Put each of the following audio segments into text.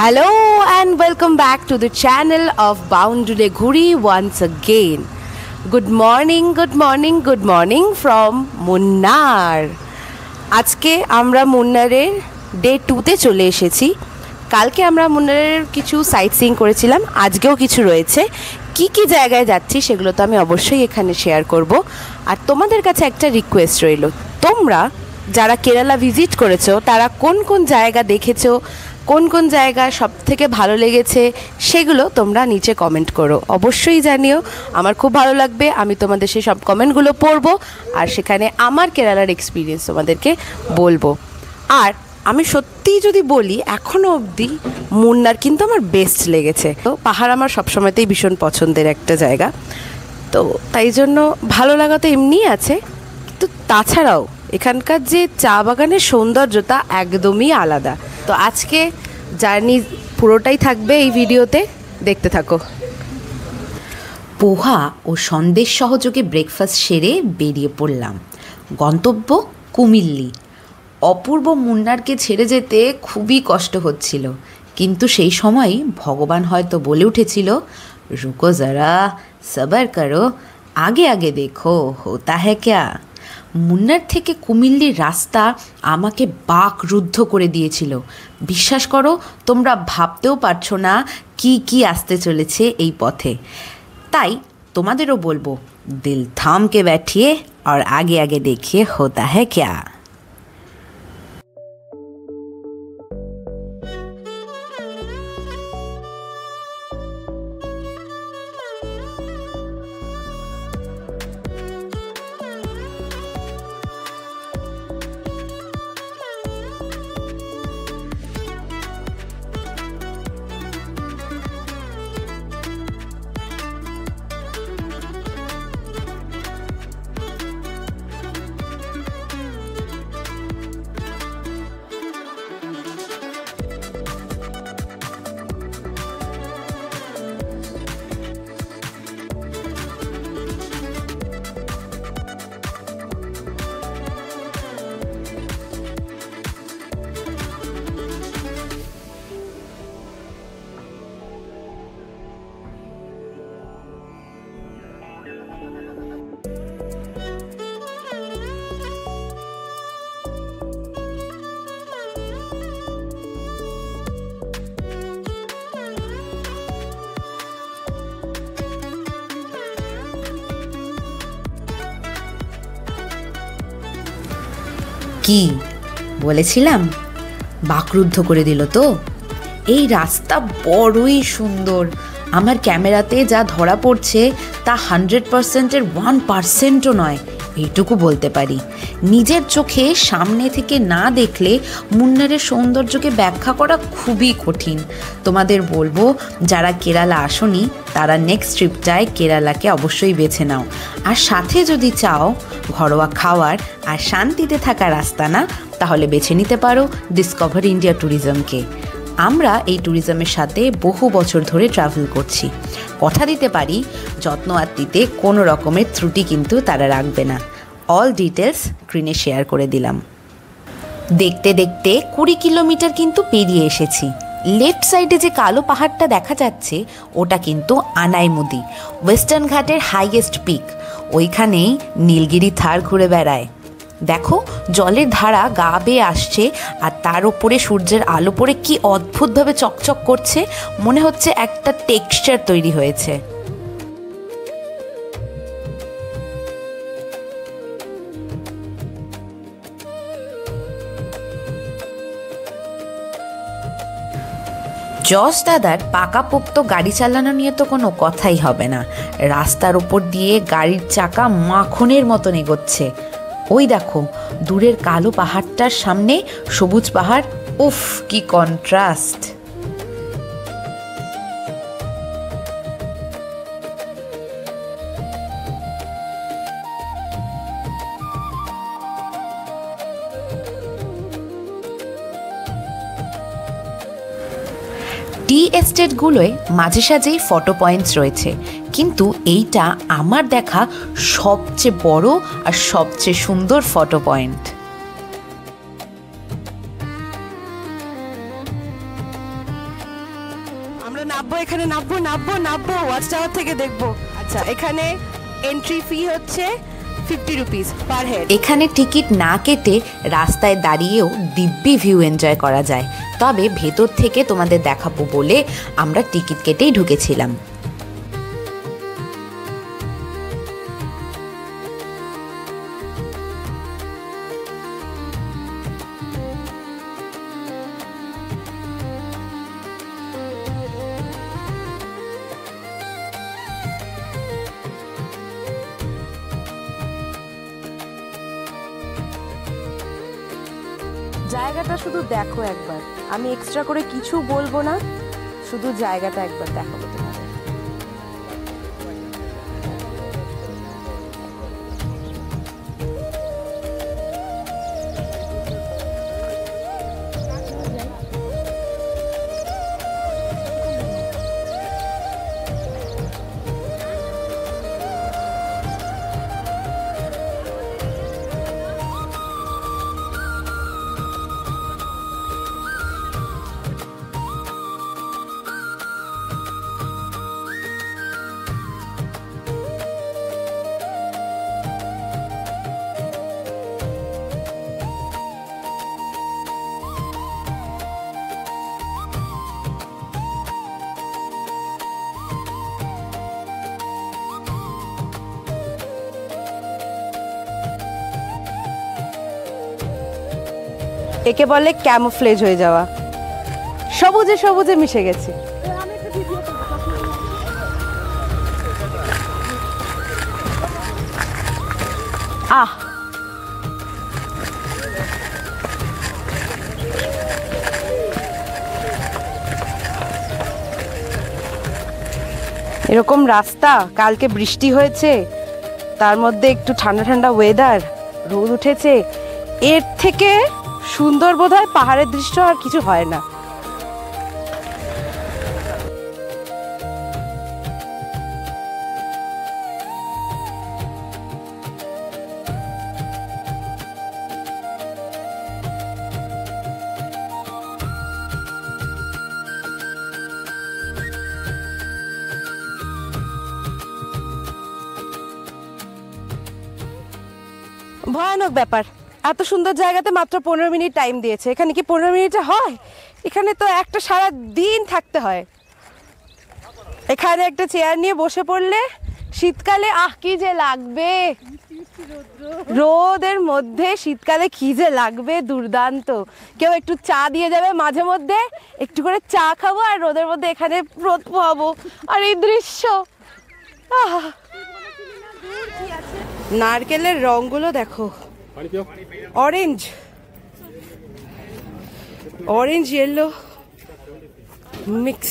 Hello and welcome back to the channel of Boundary Ghuri once again. Good morning from Munnar. আজকে আমরা মুন্নারের day 2তে চলে এসেছি। কালকে আমরা মুন্নারের কিছু সাইট সিইং করেছিলাম, আজকেও কিছু রয়েছে। কি জায়গায় যাচ্ছি সেগুলো তো আমি অবশ্যই এখানে শেয়ার করব। আর তোমাদের কাছে একটা রিকোয়েস্ট রইল, তোমরা যারা কেরালা ভিজিট করেছো তারা কোন কোন জায়গা দেখেছো, কোন জায়গা সব থেকে ভালো লেগেছে সেগুলো তোমরা নিচে কমেন্ট করো, অবশ্যই জানিও। আমার খুব ভালো লাগবে, আমি তোমাদের সেই সব কমেন্টগুলো পড়বো আর সেখানে আমার কেরালার এক্সপিরিয়েন্স তোমাদেরকে বলবো। আর আমি সত্যিই যদি বলি, এখনও অবধি মুন্নার কিন্তু আমার বেস্ট লেগেছে। তো পাহাড় আমার সবসময়তেই ভীষণ পছন্দের একটা জায়গা, তো তাই জন্য ভালো লাগা তো এমনিই আছে, কিন্তু তাছাড়াও এখানকার যে চা বাগানের সৌন্দর্যতা একদমই আলাদা। তো আজকে জার্নি পুরোটাই থাকবে এই ভিডিওতে, দেখতে থাকো। পোহা ও সন্দেশ সহযোগে ব্রেকফাস্ট সেরে বেরিয়ে পড়লাম। গন্তব্য কুমিল্লি। অপূর্ব মুন্নারকে ছেড়ে যেতে খুবই কষ্ট হচ্ছিল, কিন্তু সেই সময় ভগবান হয়তো বলে উঠেছিল, রুকো যারা, সবার করো, আগে আগে দেখো হোতা হ্যায় ক্যা। মুন্নার থেকে কুমিল্লির রাস্তা আমাকে বাকরুদ্ধ করে দিয়েছিল। বিশ্বাস করো, তোমরা ভাবতেও পারছো না কি আসতে চলেছে এই পথে। তাই তোমাদেরও বলবো, দিল থামকে बैठिए और आगे आगे देखिए होता है क्या। কি বলেছিলাম, বাকরুদ্ধ করে দিল তো। এই রাস্তা বড়ই সুন্দর। আমার ক্যামেরাতে যা ধরা পড়ছে তা 100%-এর 1%ও নয়, এইটুকু বলতে পারি। নিজের চোখে সামনে থেকে না দেখলে মুন্নারের সৌন্দর্যকে ব্যাখ্যা করা খুবই কঠিন। তোমাদের বলবো, যারা কেরালা আসোনি তারা নেক্সট ট্রিপটায় কেরালাকে অবশ্যই বেছে নাও। আর সাথে যদি চাও ঘরোয়া খাওয়ার আর শান্তিতে থাকা রাস্তা না, তাহলে বেছে নিতে পারো ডিসকভার ইন্ডিয়া ট্যুরিজমকে। আমরা এই ট্যুরিজমের সাথে বহু বছর ধরে ট্রাভেল করছি। কথা দিতে পারি, যত্ন আত্মীতে কোনো রকমের ত্রুটি কিন্তু তারা রাখবে না। অল ডিটেলস স্ক্রিনে শেয়ার করে দিলাম। দেখতে দেখতে 20 কিলোমিটার কিন্তু পেরিয়ে এসেছি। লেফট সাইডে যে কালো পাহাড়টা দেখা যাচ্ছে ওটা কিন্তু আনাইমুদি, ওয়েস্টার্ন ঘাটের হাইয়েস্ট পিক। ওইখানেই নীলগিরি থার ঘুরে বেড়ায়। দেখো, জলের ধারা গা বেয়ে আসছে আর তার উপরে সূর্যের আলো পড়ে কি অদ্ভুতভাবে চকচক করছে, মনে হচ্ছে একটা টেক্সচার তৈরি হয়েছে। জস দাদার পাকাপোক্ত গাড়ি চালানো নিয়ে তো কোনো কথাই হবে না। রাস্তার উপর দিয়ে গাড়ির চাকা মাখনের মতন এগোচ্ছে। ওই দেখো, দূরের কালো পাহাড়টার সামনে সবুজ পাহাড়, উফ কি কন্ট্রাস্ট। টি এস্টেটগুলোয় মাঝে সাঝেই ফটো পয়েন্টস রয়েছে, কিন্তু এইটা আমার দেখা সবচেয়ে বড় আর সবচেয়ে সুন্দর ফটো পয়েন্ট। নামবো, এখানে নামবো নামবো নামবো, ওয়াচ টাওয়ার থেকে দেখবো। আচ্ছা, এখানে এন্ট্রি ফি হচ্ছে 50 রুপিস পার হেড। এখানে টিকিট না কেটে রাস্তায় দাঁড়িয়েও দিব্যি ভিউ এনজয় করা যায়, তবে ভেতর থেকে তোমাদের দেখাবো বলে আমরা টিকিট কেটেই ঢুকেছিলাম। জায়গাটা শুধু দেখো একবার, আমি এক্সট্রা করে কিছু বলবো না, শুধু জায়গাটা একবার দেখাবো তোমাদের। একে বলে ক্যামোফ্লেজ হয়ে যাওয়া, সবুজে সবুজে মিশে গেছে। আহ, এরকম রাস্তা, কালকে বৃষ্টি হয়েছে, তার মধ্যে একটু ঠান্ডা ঠান্ডা ওয়েদার, রোদ উঠেছে, এর থেকে সুন্দর বোধহয় পাহাড়ের দৃশ্য আর কিছু হয় না। ভয়ানক ব্যাপার, এত সুন্দর জায়গাতে মাত্র 15 মিনিট টাইম দিয়েছে। এখানে কি 15 মিনিটে হয়? এখানে তো একটা সারা দিন থাকতে হয়। এখানে একটা চেয়ার নিয়ে বসে পড়লে শীতকালে কি যে লাগবে, রোদের মধ্যে শীতকালে কি যে লাগবে, দুর্দান্ত। কেউ একটু চা দিয়ে যাবে, মাঝে মধ্যে একটু করে চা খাবো আর রোদের মধ্যে এখানে রোদ পোহাবো। আর এই দৃশ্য, নারকেলের রংগুলো দেখো, অরেঞ্জ, অরেঞ্জ ইয়েলো মিক্স,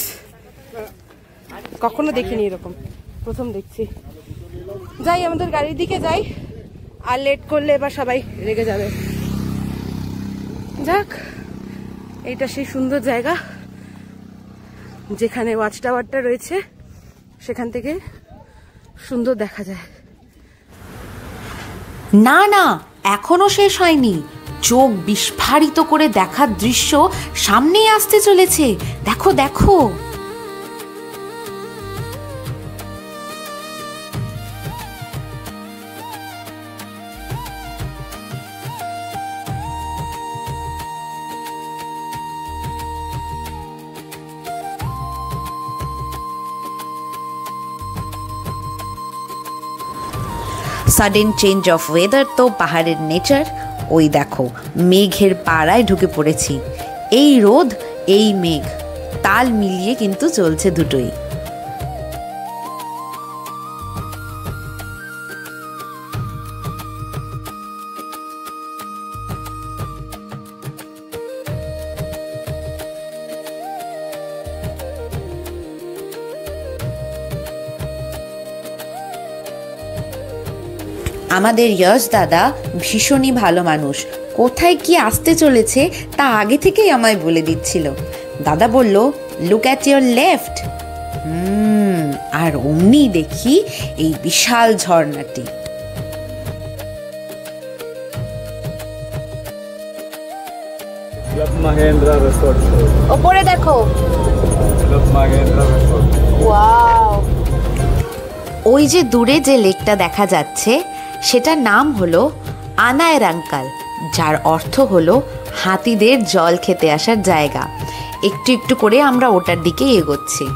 কখনো দেখিনি এরকম, প্রথম দেখছি। যাই, আমাদের গাড়ির দিকে যাই, আর লেট করলে এবার সবাই রেগে যাবে। যাক, এইটা সেই সুন্দর জায়গা যেখানে ওয়াচ টাওয়ারটা রয়েছে, সেখান থেকে সুন্দর দেখা যায়। না না, এখনো শেষ হয়নি, চোখ বিস্ফারিত করে দেখার দৃশ্য সামনেই আসতে চলেছে। দেখো দেখো, সাডেন চেঞ্জ অফ ওয়েদার তো পাহাড়ের নেচার। ওই দেখো, মেঘের পাড়ায় ঢুকে পড়েছি। এই রোদ, এই মেঘ, তাল মিলিয়ে কিন্তু চলছে দুটোই। আমাদের যশ দাদা ভীষণই ভালো মানুষ, কোথায় কি আসতে চলেছে তা আগে থেকেই আমায় বলে দিচ্ছিল। দাদা বলল, লুক অ্যাট ইয়োর লেফট। আর অমনি দেখি এই বিশাল ঝর্ণাটি। ওপরে দেখো, ওয়াও, ওই যে দূরে যে লেকটা দেখা যাচ্ছে সেটার নাম হলো আনায়রাঙ্কাল, যার অর্থ হলো হাতিদের জল খেতে আসার জায়গা। একটু একটু করে আমরা ওটার দিকে এগোচ্ছি।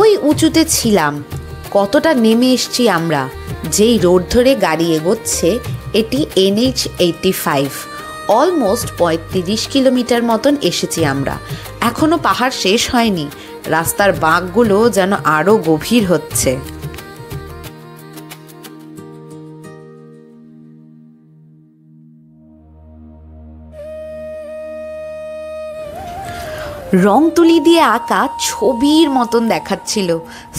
ওই উঁচুতে ছিলাম, কতটা নেমে এসছি আমরা। যেই রোড ধরে গাড়ি এগোচ্ছে এটি NH85, অলমোস্ট 35 কিলোমিটার মতন এসেছি আমরা। এখনো পাহাড় শেষ হয়নি, রাস্তার বাঁকগুলো যেন আরো গভীর হচ্ছে। রং তুলি দিয়ে আঁকা ছবির মতন দেখাচ্ছিল।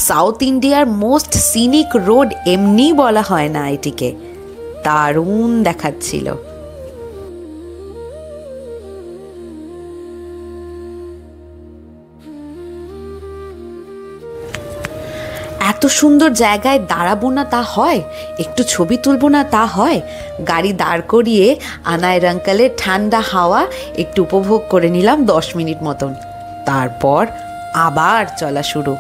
সাউথ ইন্ডিয়ার মোস্ট সিনিক রোড এমনি বলা হয় না এটিকে, দারুণ দেখাচ্ছিল। এত সুন্দর জায়গায় দাঁড়াবো না তা হয়, একটু ছবি তুলবো না তা হয়। গাড়ি দাঁড় করিয়ে আনায়রাঙ্কালের ঠান্ডা হাওয়া একটু উপভোগ করে নিলাম 10 মিনিট মতন, তারপর আবার চলা শুরু।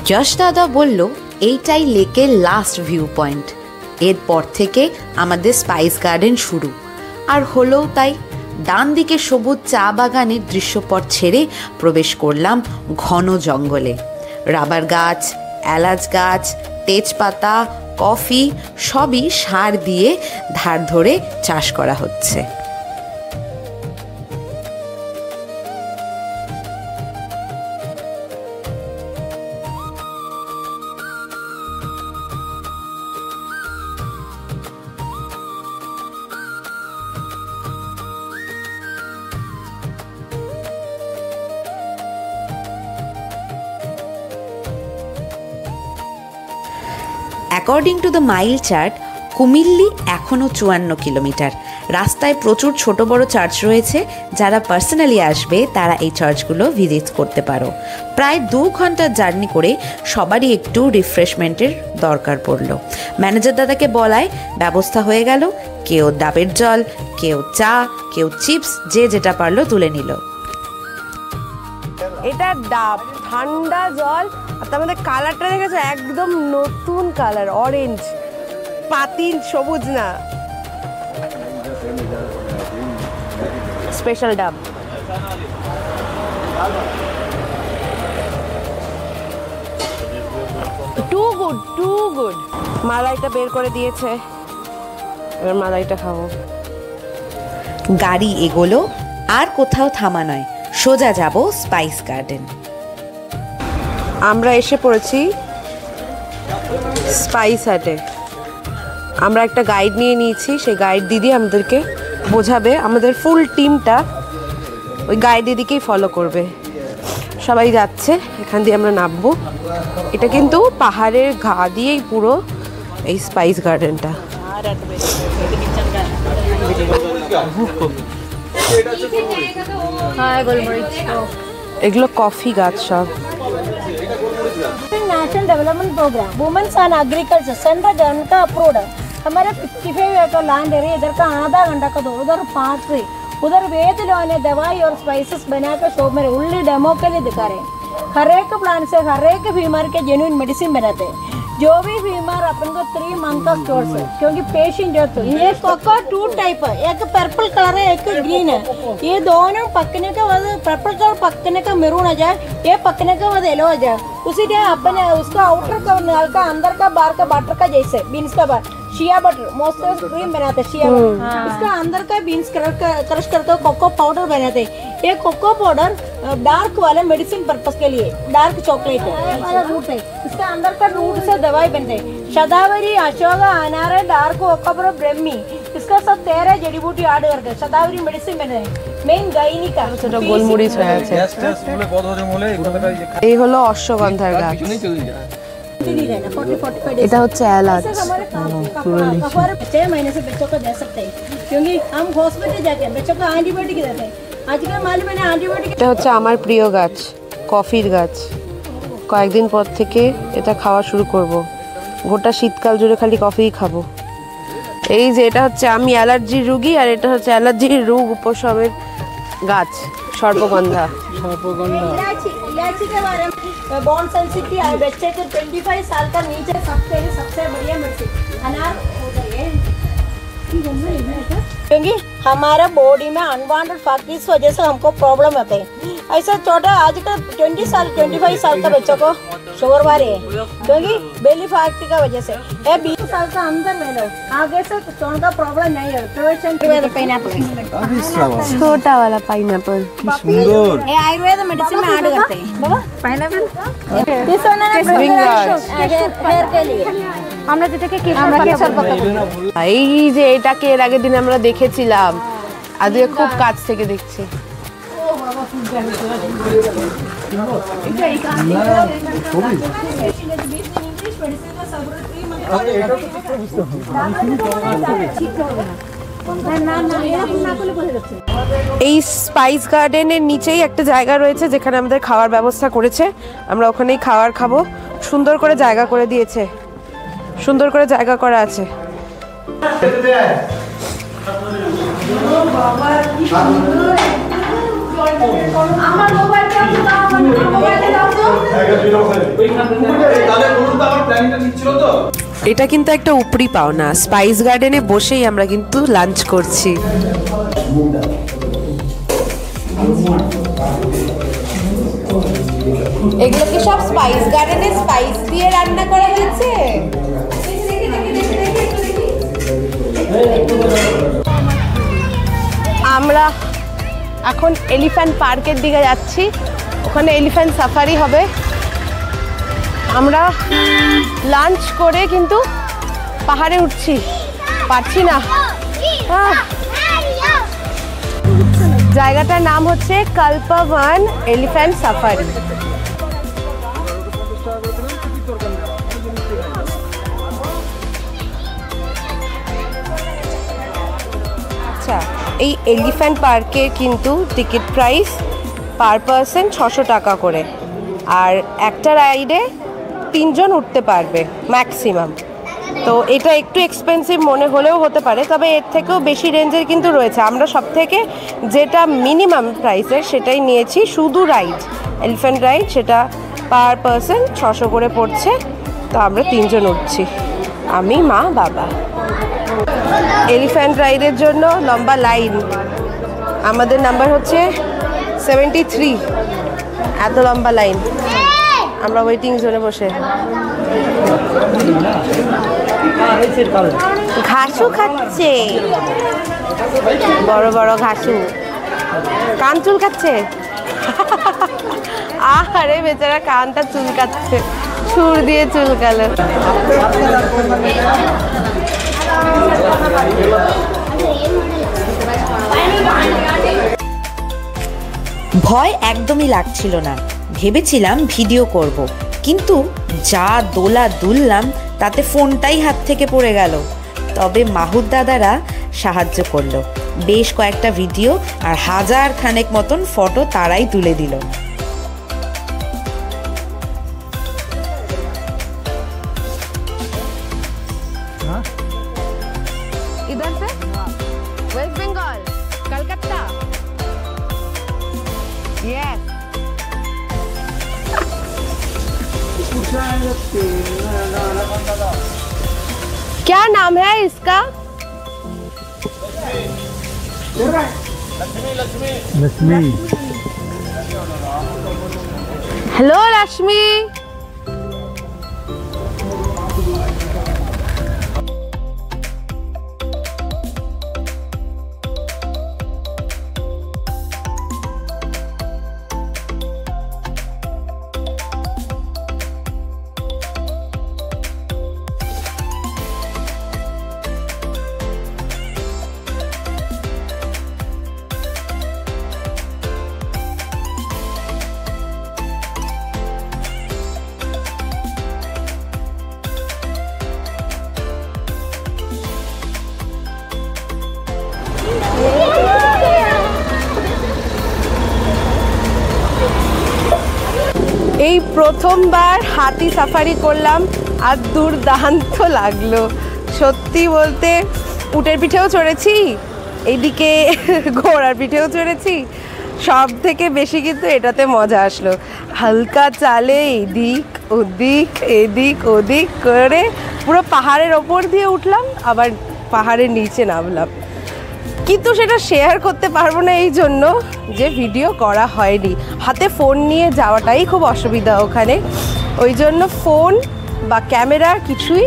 যশ দাদা বলল এইটাই লেকের লাস্ট ভিউ পয়েন্ট, এরপর থেকে আমাদের স্পাইস গার্ডেন শুরু। আর হলোও তাই। ডান দিকে সবুজ চা বাগানের দৃশ্যপট ছেড়ে প্রবেশ করলাম ঘন জঙ্গলে। রাবার গাছ, এলাচ গাছ, তেজপাতা, কফি সবই সার দিয়ে ধার ধরে চাষ করা হচ্ছে। According to the mile chart, Kumily এখনও 54 কিলোমিটার। রাস্তায় প্রচুর ছোট বড় চার্চ রয়েছে, যারা পার্সোনালি আসবে তারা এই চার্চগুলো ভিজিট করতে পারো। প্রায় 2 ঘন্টার জার্নি করে সবারই একটু রিফ্রেশমেন্টের দরকার পড়লো। ম্যানেজার দাদাকে বলায় ব্যবস্থা হয়ে গেল, কেউ ডাবের জল, কেউ চা, কেউ চিপস, যে যেটা পারলো তুলে নিল। এটা ডাব, ঠান্ডা জল। আর তার মধ্যে কালারটা দেখেছো, একদম নতুন কালার, অরেঞ্জ। পাতি সবুজ না, স্পেশাল ডাব। Too good, too good. মালাইটা বের করে দিয়েছে, এবার মালাইটা খাবো। গাড়ি এগোলো, আর কোথাও থামা নয়, সোজা যাব স্পাইস গার্ডেন। আমরা এসে পড়েছি স্পাইস হাটে। আমরা একটা গাইড নিয়ে নিয়েছি, সেই গাইড দিদি আমাদেরকে বোঝাবে। আমাদের ফুল টিমটা ওই গাইড দিদিকেই ফলো করবে। সবাই যাচ্ছে, এখান দিয়ে আমরা নামবো। এটা কিন্তু পাহাড়ের ঘা দিয়েই পুরো এই স্পাইস গার্ডেনটা। এগুলো কফি গাছ সব। National development program women's and agriculture central government का अप्रूव्ड है। हमारे 55 एकड़ लैंड एरिया, इधर का आधा घंटा का दूर, उधर 5 से उधर वेद ने दवाई और स्पाइसेस बना कर शो में उल्ली डेमो के लिए दिखा रहे हैं। हर एक प्लांट से हर एक बीमार के जेन्युइन मेडिसिन बनाते हैं। जो भी बीमार अपन को 3 मंथ का कोर्स है, क्योंकि पेशेंट जो तो ये कोको 2 टाइप है, एक पर्पल कलर है, एक ग्रीन है। ये दोनों पकने के बाद पर्पल कलर पकने का मेरून आ जाए, ये पकने के बाद येलो आ जाए। उसी टाइम अपन उसका आउटर का नाल का अंदर का बाहर का बटर का जैसे बीन्स का बाहर शिया बटर मोस्ट क्रीम बनाते हैं। शिया बटर इसका अंदर का बीन्स क्रश करते हो, कोको पाउडर बनाते हैं। ये कोको पाउडर डार्क वाले मेडिसिन पर्पस के लिए, डार्क चॉकलेट रूट है, इसका अंदर का रूट से दवाई बनते हैं। शतावरी, अशोका, अनार, डार्क कोको, ब्रह्मी, इसका सब 13 जड़ी बूटी ऐड करके शतावरी मेडिसिन बने हैं। मेन गायनी का সেটা গোলমরিচ হয়ে আছে। এই হলো অশ্বগন্ধার গাছ। এটা হচ্ছে এলাচ। 6 महीने से बच्चों को दे सकते हैं, क्योंकि हम हॉस्पिटल जाते हैं, बच्चों को एंटीबायोटिक देते हैं। आजकल मालूम है ना एंटीबायोटिक। এটা হচ্ছে আমার প্রিয় গাছ, কফির গাছ। কয়েকদিন পর থেকে এটা খাওয়া শুরু করব। গোটা শীতকাল জুড়ে খালি কফিই খাবো। এই যে এটা হচ্ছে, আমি অ্যালার্জির রোগী, আর এটা হচ্ছে অ্যালার্জির রোগ উপশমের গাছ, সর্পগন্ধা। इलायची के बारे में बॉन सेंसिटिव है, बच्चे को 25 साल का नीचे सबसे बढ़िया मेडिसिन अनार होता है, क्योंकि हमारे बॉडी में अनवांटेड फैट की वजह से हमको प्रॉब्लम होते हैं। ऐसा छोटा आजकल 25 साल का बच्चों को शुगर वाले है, क्योंकि बेली फैट की वजह से। ये 20 साल का अंदर में लो, आगे से स्टोन का प्रॉब्लम नहीं है। पाइनएप्पल, छोटा वाला पाइनएप्पल ये आयुर्वेद मेडिसिन में ऐड करते हैं बाबा। पाइनएप्पल हेयर के लिए আমরা যেটাকে কেশর পাতা বলি। এই যে এটাকে এর আগের দিন আমরা দেখেছিলাম, আজকে খুব কাছ থেকে দেখছি। এই স্পাইস গার্ডেনের নিচেই একটা জায়গা রয়েছে যেখানে আমাদের খাওয়ার ব্যবস্থা করেছে। আমরা ওখানেই খাবার খাবো। সুন্দর করে জায়গা করে দিয়েছে, সুন্দর করে জায়গা করা আছে। এটা কিন্তু একটা উপরি পাওনা, স্পাইস গার্ডেনে বসেই আমরা কিন্তু লাঞ্চ করছি। এগুলো কি সব স্পাইস গার্ডেনে স্পাইস দিয়ে রান্না করা হয়েছে? আমরা এখন এলিফ্যান্ট পার্কের দিকে যাচ্ছি, ওখানে এলিফ্যান্ট সাফারি হবে। আমরা লাঞ্চ করে কিন্তু পাহাড়ে উঠছি, পারছি না। জায়গাটার নাম হচ্ছে কালপাওয়ান এলিফ্যান্ট সাফারি। আচ্ছা, এই এলিফ্যান্ট পার্কের কিন্তু টিকিট প্রাইস পার পারসন 600 টাকা করে, আর একটা রাইডে 3 জন উঠতে পারবে ম্যাক্সিমাম। তো এটা একটু এক্সপেন্সিভ মনে হলেও হতে পারে, তবে এর থেকেও বেশি রেঞ্জের কিন্তু রয়েছে। আমরা সব থেকে যেটা মিনিমাম প্রাইসের সেটাই নিয়েছি, শুধু রাইড, এলিফ্যান্ট রাইড, সেটা পার পারসন 600 করে পড়ছে। তো আমরা 3 জন উঠছি। আমি, মা, বাবা। এলিফ্যান্ট রাইডের জন্য লম্বা লাইন। আমাদের নাম্বার হচ্ছে 73। এত লম্বা লাইন, আমরা ওয়েটিং জোনে বসে। ঘাসু খাচ্ছে, বড় বড় ঘাসু। কান চুলকাচ্ছে। আরে বেচারা কানটা চুলকাচ্ছে, ছুর দিয়ে চুলকালো। ভয় একদমই লাগছিল না, ভেবেছিলাম ভিডিও করব, কিন্তু যা দোলা দুললাম তাতে ফোনটাই হাত থেকে পড়ে গেল। তবে মাহুত দাদারা সাহায্য করলো, বেশ কয়েকটা ভিডিও আর 1000 খানেক মতন ফটো তারাই তুলে দিল। इधर से वेस्ट बंगाल, कलकत्ता। यस। क्या नाम है इसका? लक्ष्मी। हेलो लक्ष्मी। এই প্রথমবার হাতি সাফারি করলাম আর দুর্দান্ত লাগলো। সত্যি বলতে উটের পিঠেও চড়েছি, এইদিকে ঘোড়ার পিঠেও চড়েছি, সব থেকে বেশি কিন্তু এটাতে মজা আসলো। হালকা চালে এদিক ওদিক এদিক ওদিক করে পুরো পাহাড়ের ওপর দিয়ে উঠলাম, আবার পাহাড়ের নিচে নামলাম। কিন্তু সেটা শেয়ার করতে পারবো না এই জন্য যে ভিডিও করা হয়নি। হাতে ফোন নিয়ে যাওয়াটাই খুব অসুবিধা ওখানে, ওই জন্য ফোন বা ক্যামেরা কিছুই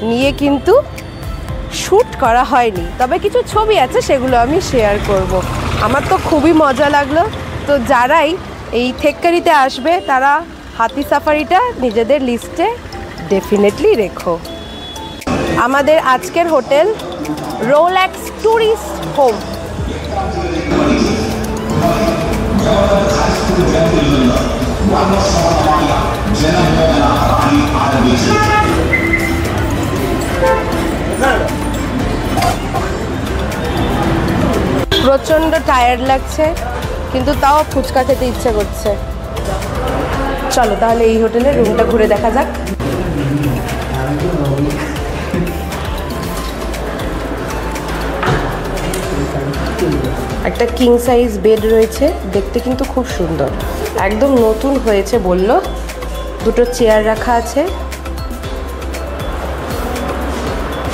নিয়ে কিন্তু শ্যুট করা হয়নি। তবে কিছু ছবি আছে, সেগুলো আমি শেয়ার করব। আমার তো খুবই মজা লাগলো। তো যারাই এই থেক্কারিতে আসবে তারা হাতি সাফারিটা নিজেদের লিস্টে ডেফিনেটলি রেখো। আমাদের আজকের হোটেল রোলেক্স টুরিস্ট হোম। প্রচণ্ড টায়ার্ড লাগছে, কিন্তু তাও ফুচকা খেতে ইচ্ছে করছে। চলো তাহলে এই হোটেলের রুমটা ঘুরে দেখা যাক। একটা কিং সাইজ বেড রয়েছে, দেখতে কিন্তু খুব সুন্দর, একদম নতুন হয়েছে বলল। দুটো চেয়ার রাখা আছে,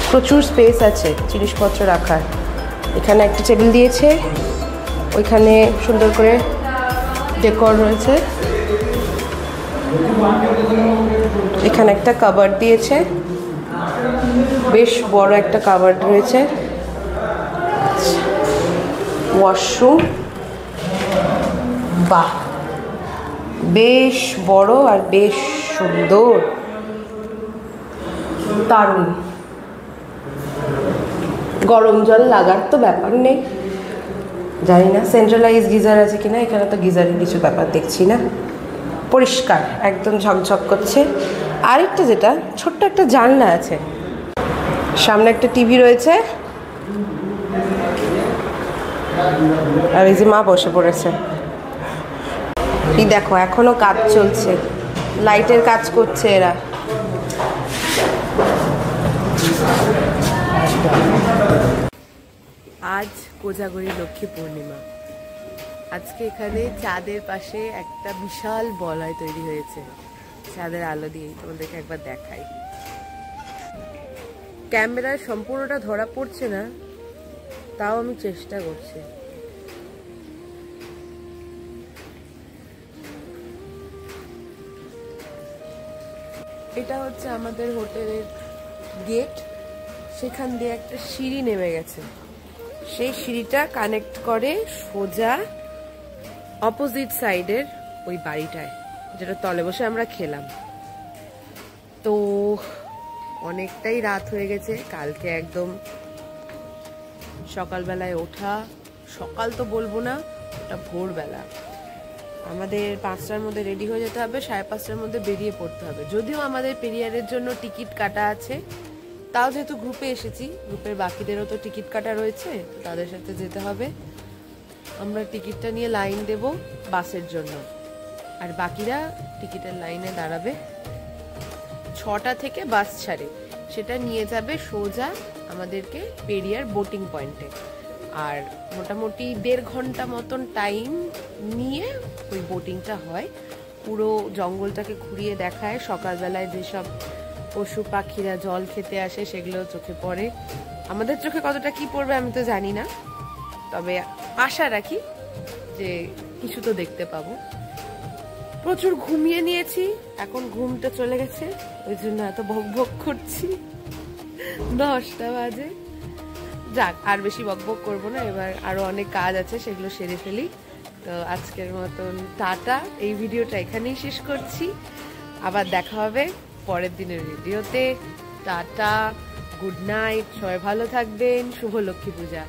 প্রচুর স্পেস আছে জিনিসপত্র রাখার। এখানে একটা টেবিল দিয়েছে, ওইখানে সুন্দর করে ডেকোর রয়েছে। এখানে একটা কাবার্ড দিয়েছে, বেশ বড় একটা কাবার্ড রয়েছে। ওয়াশরুম, বাহ বেশ বড় আর বেশ সুন্দর, দারুণ। গরম জল লাগার তো ব্যাপার নেই, জানি না সেন্ট্রালাইজ গিজার আছে কিনা। এখানে তো গিজারের কিছু ব্যাপার দেখছি না, পরিষ্কার একদম ঝকঝক করছে। আরেকটা যেটা ছোট্ট একটা জানলা আছে, সামনে একটা টিভি রয়েছে, আর এই যে মা বসে পড়েছে। এই দেখো এখনো কাজ চলছে, লাইটের কাজ করছে এরা। আজ কোজাগরী লক্ষ্মী পূর্ণিমা। আজকে এখানে চাঁদের পাশে একটা বিশাল বলয় তৈরি হয়েছে চাঁদের আলো দিয়ে, তোমাদেরকে একবার দেখাই। ক্যামেরায় সম্পূর্ণটা ধরা পড়ছে না, তাও আমি চেষ্টা করছি। এটা হচ্ছে আমাদের হোটেলের গেট, সেখান দিয়ে একটা সিঁড়ি নেমে গেছে। সেই সিঁড়িটা কানেক্ট করে সোজা অপোজিট সাইডের ওই বাড়িটায়, যেটা তলে বসে আমরা খেলাম। তো অনেকটাই রাত হয়ে গেছে, কালকে একদম সকালবেলায় ওঠা, সকাল তো বলবো না, ওটা ভোরবেলা। আমাদের 5টার মধ্যে রেডি হয়ে যেতে হবে, 5:30টার মধ্যে বেরিয়ে পড়তে হবে। যদিও আমাদের পেরিয়ারের জন্য টিকিট কাটা আছে, তাও যেহেতু গ্রুপে এসেছি, গ্রুপের বাকিদেরও তো টিকিট কাটা রয়েছে, তো তাদের সাথে যেতে হবে। আমরা টিকিটটা নিয়ে লাইন দেব বাসের জন্য, আর বাকিরা টিকিটের লাইনে দাঁড়াবে। 6টা থেকে বাস ছাড়ে, সেটা নিয়ে যাবে সোজা আমাদেরকে পেরিয়ার বোটিং পয়েন্টে। আর মোটামুটি 1.5 ঘন্টা মতন টাইম নিয়ে ওই বোটিংটা হয়। পুরো জঙ্গলটাকে ঘুরিয়ে দেখায়, সকালবেলায় যেসব পশু পাখিরা জল খেতে আসে সেগুলো চোখে পড়ে। আমাদের চোখে কতটা কি পড়বে আমি তো জানি না, তবে আশা রাখি যে কিছু তো দেখতে পাবো। প্রচুর ঘুমিয়ে নিয়েছি, এখন ঘুমটা চলে গেছে, ওই জন্য এত বক বক করছি। 10টা বাজে, যাক আর বেশি বক বক করবো না, এবার আরো অনেক কাজ আছে, সেগুলো সেরে ফেলি। তো আজকের মতন টাটা, এই ভিডিওটা এখানেই শেষ করছি। আবার দেখা হবে পরের দিনের ভিডিওতে। টাটা, গুড নাইট, সবাই ভালো থাকবেন, শুভ লক্ষ্মী পূজা।